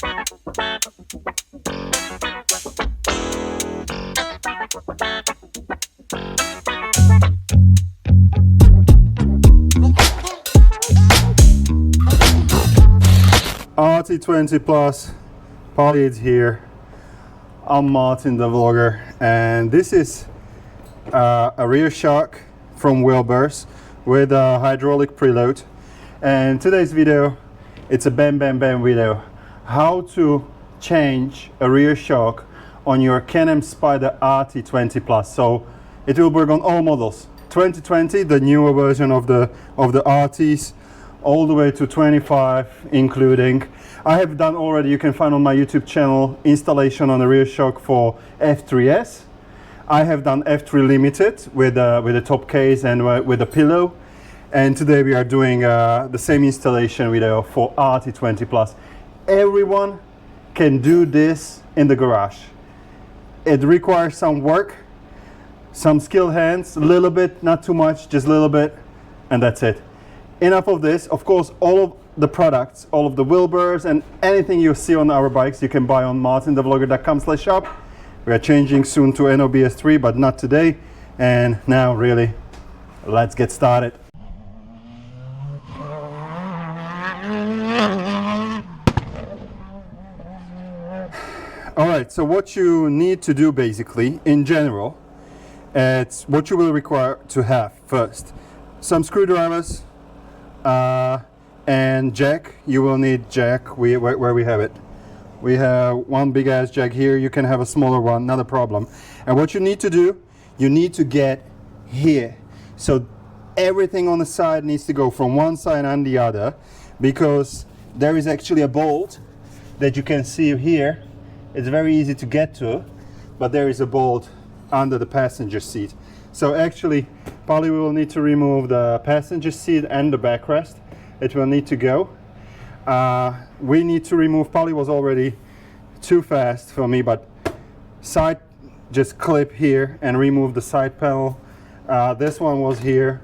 RT20 Plus, Polly is here. I'm Martin the Vlogger, and this is a rear shock from Wilbers with a hydraulic preload. And today's video, it's a bam video, how to change a rear shock on your Can-Am Spyder RT20 Plus. So it will work on all models. 2020, the newer version of the RTs, all the way to 25 including. I have done already, you can find on my YouTube channel, installation on a rear shock for F3S. I have done F3 Limited with a top case and with a pillow. And today we are doing the same installation video for RT20 Plus. Everyone can do this in the garage. It requires some work, some skilled hands, a little bit, not too much, just a little bit, and that's it. Enough of this. Of course, all of the products, all of the Wilbers and anything you see on our bikes, you can buy on MartinTheVlogger.com/shop. We are changing soon to NOBS 3, but not today. And now, really, let's get started. All right, so what you need to do basically, in general, it's what you will require to have first. Some screwdrivers, and jack. You will need jack. Where we have it, we have one big ass jack here. You can have a smaller one, not a problem. And what you need to do, you need to get here, so everything on the side needs to go from one side and the other, because there is actually a bolt that you can see here. It's very easy to get to, but there is a bolt under the passenger seat. So actually, probably we will need to remove the passenger seat and the backrest. It will need to go. We need to remove, probably was already too fast for me, but side, just clip here and remove the side panel. This one was here.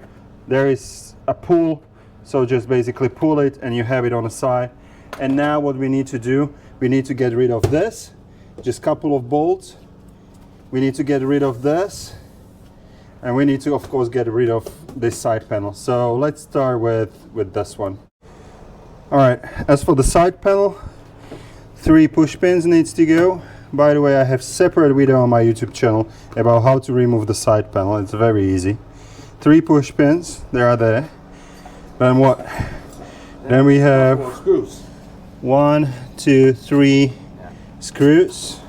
There is a pull, so just basically pull it and you have it on the side. And now what we need to do, we need to get rid of this, just a couple of bolts. We need to get rid of this. And we need to, of course, get rid of this side panel. So let's start with this one. All right, as for the side panel, 3 push pins needs to go. By the way, I have separate video on my YouTube channel about how to remove the side panel. It's very easy. 3 push pins, they are there. Then what? Then we have 1, 2, 3 screws.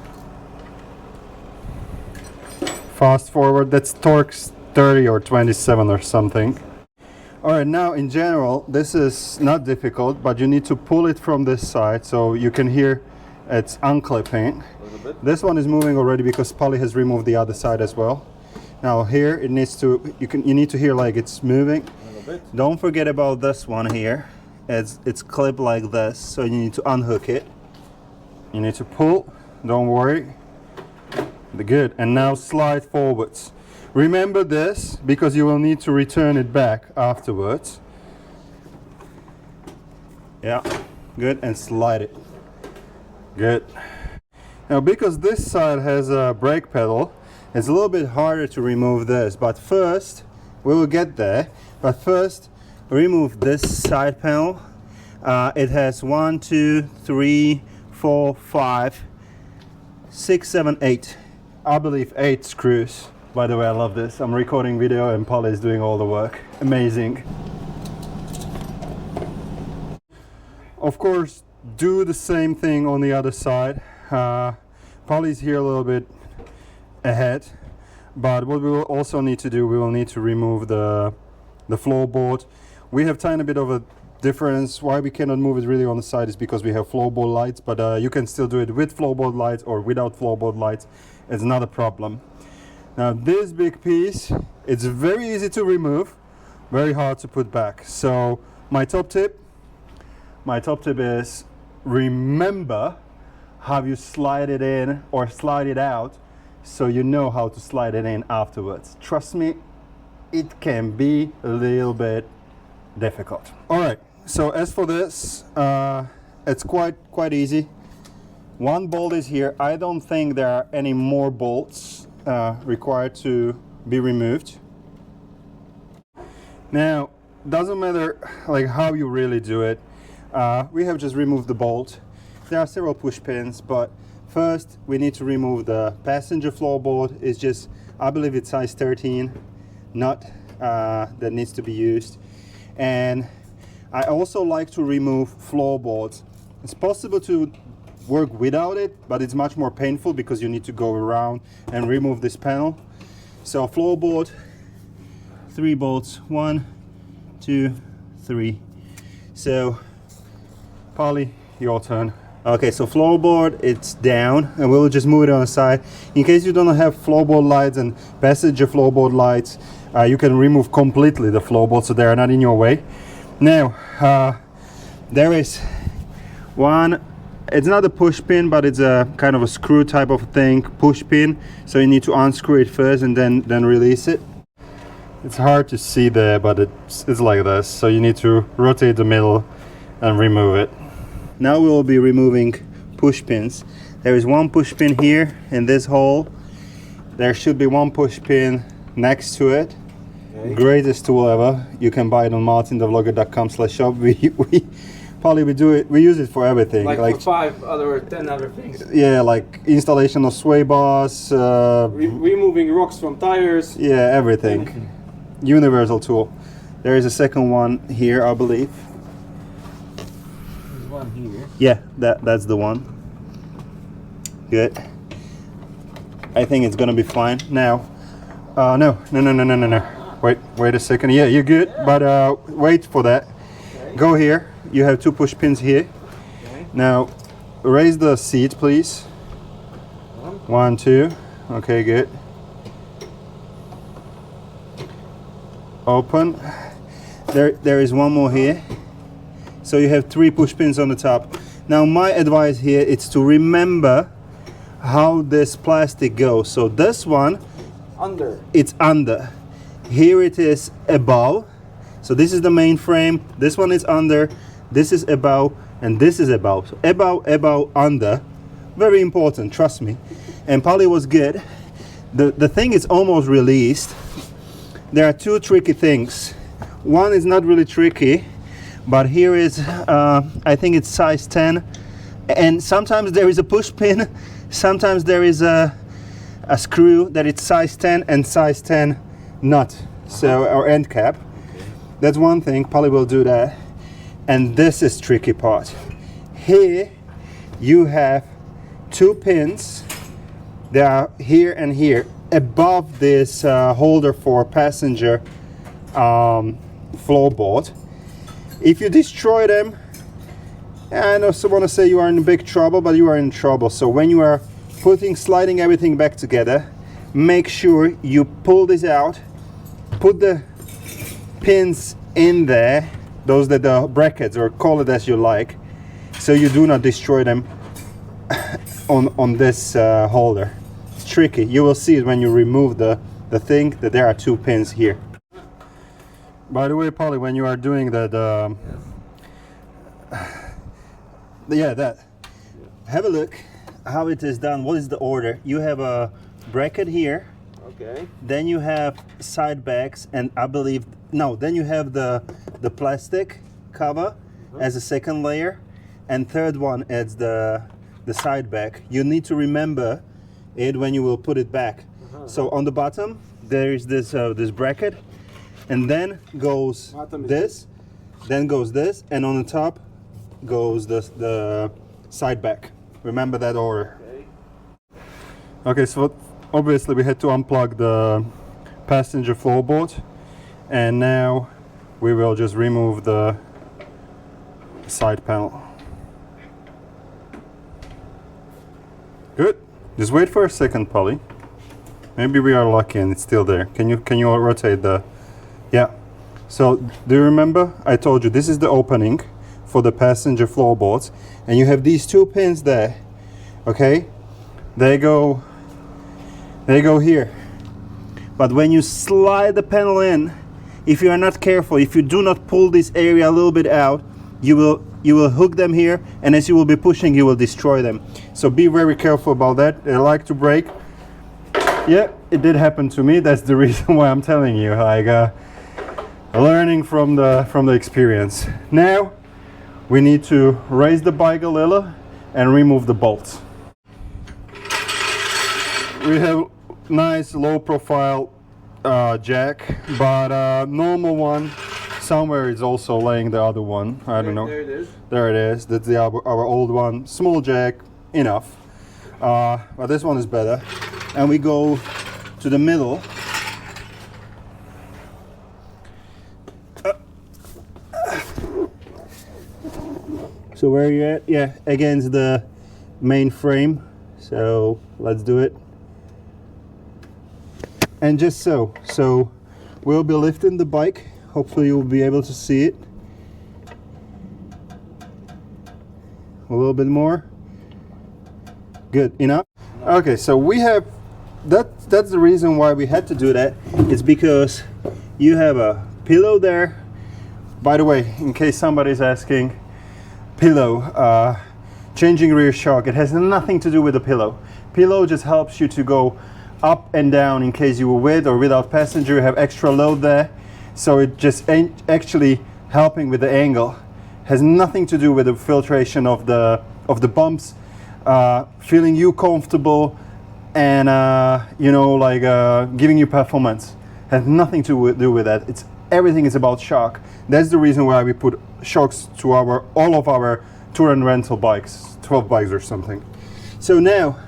Fast forward, that's Torx 30 or 27 or something. All right, now in general, this is not difficult, but you need to pull it from this side, so you can hear it's unclipping. This one is moving already because Polly has removed the other side as well. Now here it needs to, you need to hear like it's moving. Don't forget about this one here. It's clipped like this, so you need to unhook it. You need to pull, don't worry. Good. And now slide forwards. Remember this because you will need to return it back afterwards. Yeah, good. And slide it. Good. Now because this side has a brake pedal, it's a little bit harder to remove this, but first we will get there. But first remove this side panel. It has 1, 2, 3, 4, 5, 6, 7, 8. I believe 8 screws. By the way, I love this. I'm recording video and Polly is doing all the work. Amazing. Of course, do the same thing on the other side. Polly's here a little bit ahead, but what we will also need to do, we will need to remove the floorboard. We have tiny bit of a difference. Why we cannot move it really on the side is because we have floorboard lights, but you can still do it with floorboard lights or without floorboard lights. It's not a problem. Now this big piece, it's very easy to remove, very hard to put back. So my top tip is, remember how you slide it in or slide it out, so you know how to slide it in afterwards. Trust me, it can be a little bit difficult. All right, so as for this, it's quite easy. One bolt is here. I don't think there are any more bolts required to be removed. Now, doesn't matter like how you really do it. We have just removed the bolt. There are several push pins, but first we need to remove the passenger floorboard. It's just, I believe it's size 13 nut that needs to be used. And I also like to remove floorboards. It's possible to work without it, but it's much more painful because you need to go around and remove this panel. So floorboard, 3 bolts, 1, 2, 3. So Polly, your turn. Okay, so floorboard, it's down, and we'll just move it on the side. In case you don't have floorboard lights and passenger floorboard lights, you can remove completely the floorboard so they are not in your way. Now, there is one, it's not a push pin, but it's a kind of a screw type of thing, push pin. So you need to unscrew it first and then release it. It's hard to see there, but it's like this. So you need to rotate the middle and remove it. Now we will be removing push pins. There is one push pin here in this hole. There should be one push pin next to it. Okay. Greatest tool ever. You can buy it on MartinTheVlogger.com/shop. We use it for everything. Like for 5 or 10 other things. Yeah, like installation of sway bars. Removing rocks from tires. Yeah, everything. Universal tool. There is a second one here, I believe. There's one here. Yeah, that's the one. Good. I think it's gonna be fine. Now, no. Wait a second. Yeah, you're good, but wait for that. Okay. Go here. You have 2 push pins here. Okay. Now, raise the seat, please. 1, 2. Okay, good. Open. There is one more here. So you have 3 push pins on the top. Now, my advice here is to remember how this plastic goes. So this one, under. It's under. Here it is above. So this is the main frame. This one is under. This is above, and this is above. So above, under. Very important, trust me. And Polly was good. The thing is almost released. There are 2 tricky things. One is not really tricky, but here is, I think it's size 10. And sometimes there is a push pin. Sometimes there is a screw that it's size 10 and size 10 nut. So, or end cap. Okay. That's one thing, Polly will do that. And this is tricky part. Here you have 2 pins that are here and here above this holder for passenger floorboard. If you destroy them, I don't want to say you are in big trouble, but you are in trouble. So when you are sliding everything back together, make sure you pull this out, put the pins in there, those that are brackets, or call it as you like, so you do not destroy them on this holder. It's tricky. You will see it when you remove the thing, that there are 2 pins here. By the way, Polly, when you are doing that, have a look how it is done. What is the order? You have a bracket here. Okay. Then you have side backs, and I believe then you have the plastic cover as a second layer, and third one is the side back. You need to remember it when you will put it back. So on the bottom there is this bracket, and then goes this, then goes this, and on the top goes the side back. Remember that order. Okay, so obviously we had to unplug the passenger floorboard, and now we will just remove the side panel. Good. Just wait for a second, Polly. Maybe we are lucky and it's still there. Can you rotate the... Yeah. So do you remember? I told you this is the opening for the passenger floorboards, and you have these 2 pins there. Okay? They go here. But when you slide the panel in, if you are not careful, if you do not pull this area a little bit out, you will you will hook them here, and as you will be pushing, you will destroy them. So be very careful about that. They like to break. Yeah, it did happen to me. That's the reason why I'm telling you, like learning from the experience. Now we need to raise the bike a little and remove the bolts. We have nice low profile jack, but normal one somewhere is also laying the other one. I don't know. There it is. There it is. That's our old one. Small jack, enough. But this one is better. And we go to the middle. So where are you at? Yeah, against the main frame. So let's do it. And just so we'll be lifting the bike. Hopefully you'll be able to see it. A little bit more. Good, enough? Okay, so we have, that's the reason why we had to do that. It's because you have a pillow there. By the way, in case somebody's asking, pillow, changing rear shock, it has nothing to do with the pillow. Pillow just helps you to go up and down in case you were with or without passenger, you have extra load there. So it just ain't actually helping with the angle. Has nothing to do with the filtration of the bumps, feeling you comfortable and you know, like giving you performance. Has nothing to do with that. It's everything is about shock. That's the reason why we put shocks to all of our tour and rental bikes, 12 bikes or something. So now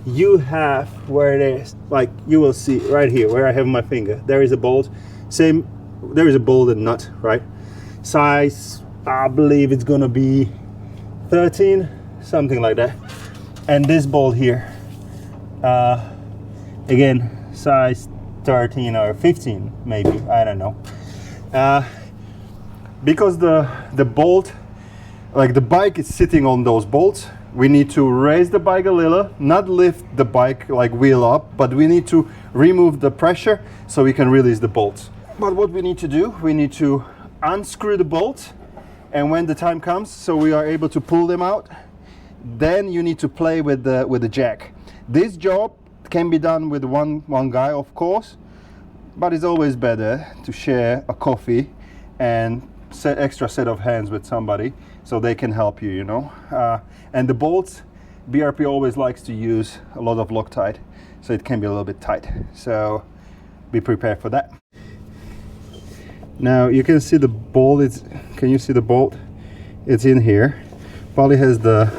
you have where it is, like you will see right here where I have my finger, there is a bolt. Same, there is a bolt and nut, right? Size, I believe it's gonna be 13, something like that. And this bolt here, again, size 13 or 15 maybe, I don't know. Because the bolt, like the bike is sitting on those bolts, we need to raise the bike a little, not lift the bike like wheel up, but we need to remove the pressure so we can release the bolts. But what we need to do, we need to unscrew the bolts, and when the time comes, so we are able to pull them out, then you need to play with the jack. This job can be done with one guy, of course, but it's always better to share a coffee and extra set of hands with somebody so they can help you, you know. And the bolts, BRP always likes to use a lot of Loctite, so it can be a little bit tight. So be prepared for that. Now you can see the bolt. Can you see the bolt? It's in here. Polly has the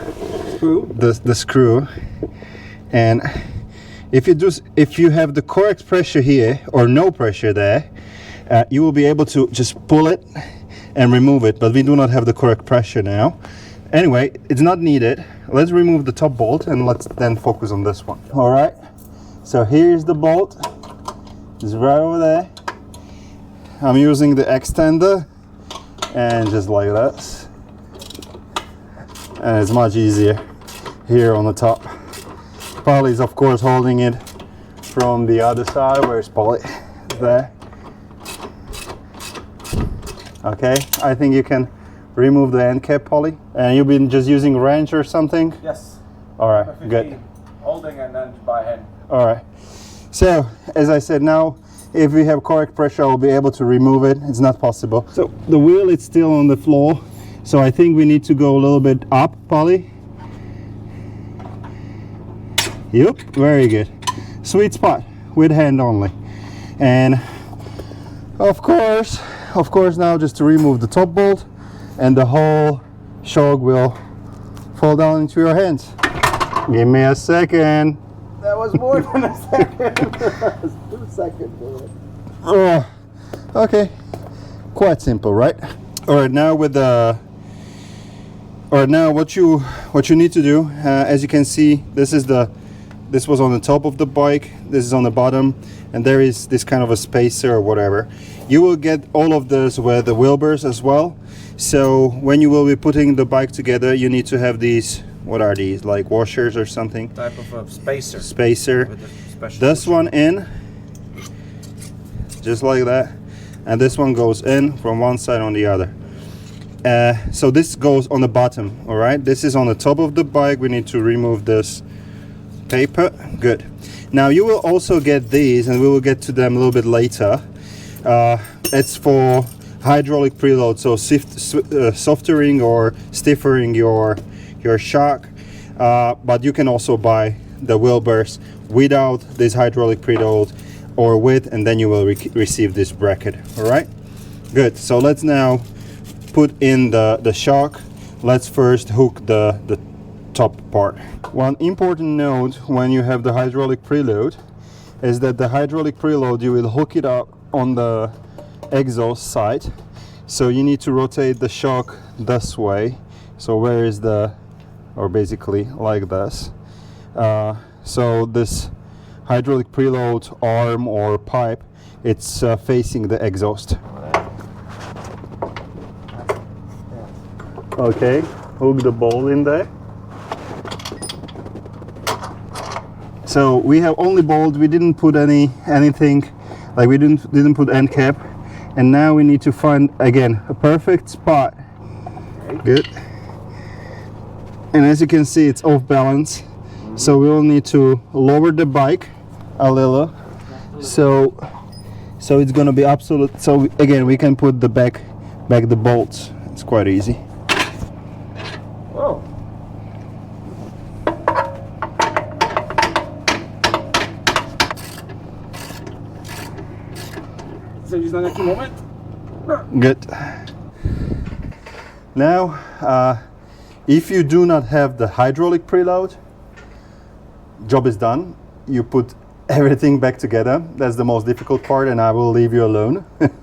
screw, and if you have the correct pressure here or no pressure there, you will be able to just pull it and remove it, but we do not have the correct pressure now. Anyway, it's not needed. Let's remove the top bolt and let's then focus on this one. All right, so here's the bolt. It's right over there. I'm using the extender and just like this, and it's much easier here on the top. Polly's of course holding it from the other side. Where's Polly? There. Okay, I think you can remove the end cap, Polly. And you've been just using wrench or something? Yes. All right, good. Holding and then by hand. All right. So, as I said, now if we have correct pressure, I'll be able to remove it. It's not possible. So the wheel is still on the floor. So I think we need to go a little bit up, Polly. Yep, very good. Sweet spot with hand only. And of course now just to remove the top bolt, and the whole shock will fall down into your hands. Give me a second. That was more than a second. That was 2 seconds. Oh, okay. Quite simple, right? All right, now with the. All right, now what you need to do, as you can see, this was on the top of the bike. This is on the bottom, and there is this kind of a spacer or whatever. You will get all of this with the Wilbers as well. So when you will be putting the bike together, you need to have these. What are these? Like washers or something? Type of a spacer. Spacer. With a special this one in, just like that, and this one goes in from one side on the other. So this goes on the bottom, all right? This is on the top of the bike. We need to remove this paper. Good. Now you will also get these, and we will get to them a little bit later. It's for hydraulic preload, so softering or stiffering your shock. But you can also buy the Wilbers without this hydraulic preload or with, and then you will receive this bracket. All right, good. So let's now put in the shock. Let's first hook the top part. One important note when you have the hydraulic preload is that the hydraulic preload, you will hook it up on the exhaust side, so you need to rotate the shock this way. So where is the, or basically like this. So this hydraulic preload arm or pipe, it's facing the exhaust. Okay, hook the bolt in there. So we have only bolt, we didn't put anything, like we didn't put end cap, and now we need to find again a perfect spot. Okay. Good. And as you can see, it's off balance, so we will need to lower the bike a little. So it's gonna be absolute. So again, we can put the back the bolts. It's quite easy. Oh. So just na taki moment. Good. Now, if you do not have the hydraulic preload, job is done. You put everything back together. That's the most difficult part, and I will leave you alone. If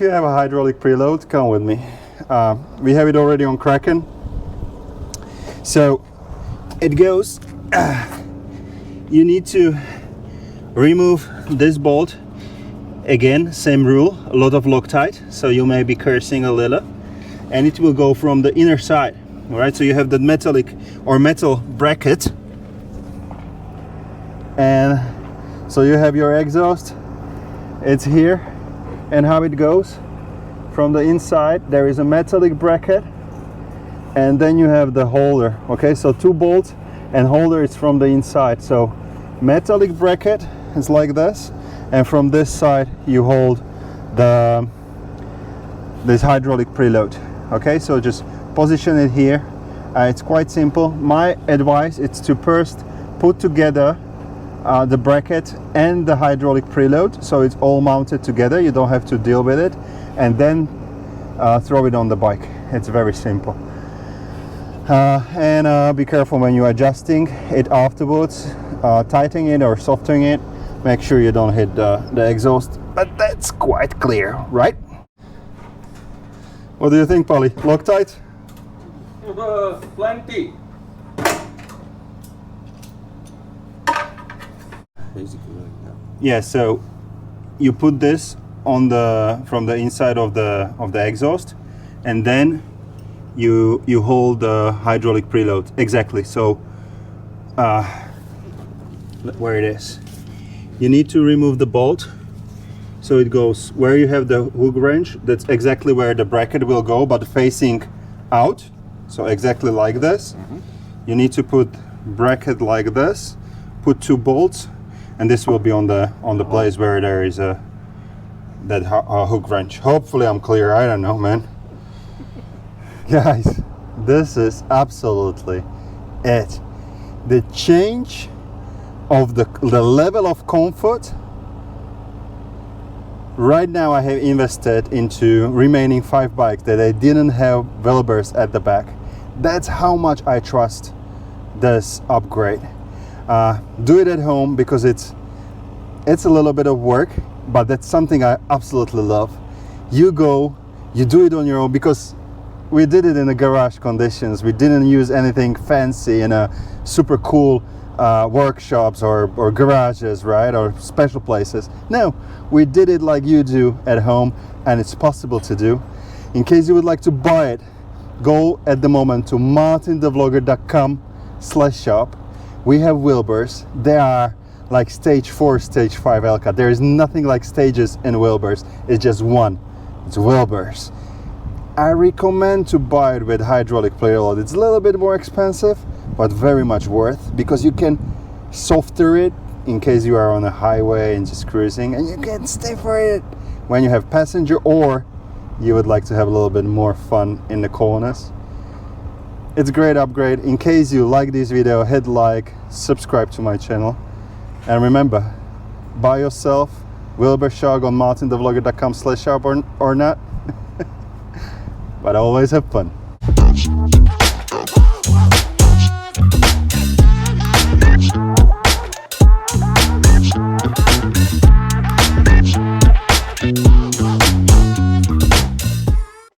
you have a hydraulic preload, come with me. We have it already on Kraken. So it goes, you need to remove this bolt. Again, same rule, a lot of Loctite, so you may be cursing a little, and it will go from the inner side. All right, so you have the metallic or metal bracket, and so you have your exhaust, it's here, and how it goes from the inside, there is a metallic bracket, and then you have the holder. Okay, so two bolts and holder is from the inside. So metallic bracket is like this, and from this side you hold this hydraulic preload. Okay, so just position it here. It's quite simple. My advice is to first put together the bracket and the hydraulic preload, so it's all mounted together, you don't have to deal with it, and then throw it on the bike. It's very simple. And be careful when you're adjusting it afterwards, tightening it or softening it. Make sure you don't hit the exhaust, but that's quite clear, right? What do you think, Polly? Loctite? Plenty. Basically like that. Yeah, so you put this on from the inside of the exhaust, and then you hold the hydraulic preload. Exactly. So where it is, you need to remove the bolt, so it goes where you have the hook wrench. That's exactly where the bracket will go, but facing out, so exactly like this. You need to put bracket like this, put two bolts, and this will be on the place where there is that hook wrench. Hopefully I'm clear. I don't know, man. Guys, this is absolutely it. The change of the level of comfort. Right now I have invested into remaining 5 bikes that I didn't have Wilbers at the back. That's how much I trust this upgrade. Do it at home because it's a little bit of work, but that's something I absolutely love. You go, you do it on your own, because we did it in the garage conditions. We didn't use anything fancy in a super cool workshops or garages, right, or special places. No, we did it like you do at home, and it's possible to do. In case you would like to buy it, go at the moment to MartinTheVlogger.com/shop. We have Wilbers. They are like stage 4, stage 5 Elka. There is nothing like stages in Wilbers. It's just one. It's Wilbers. I recommend to buy it with hydraulic preload. It's a little bit more expensive, but very much worth, because you can softer it in case you are on a highway and just cruising, and you can stiffer it when you have passenger, or you would like to have a little bit more fun in the corners. It's a great upgrade. In case you like this video, hit like, subscribe to my channel, and remember, buy yourself Wilbers shog on MartinTheVlogger.com/shop or not. But always have fun.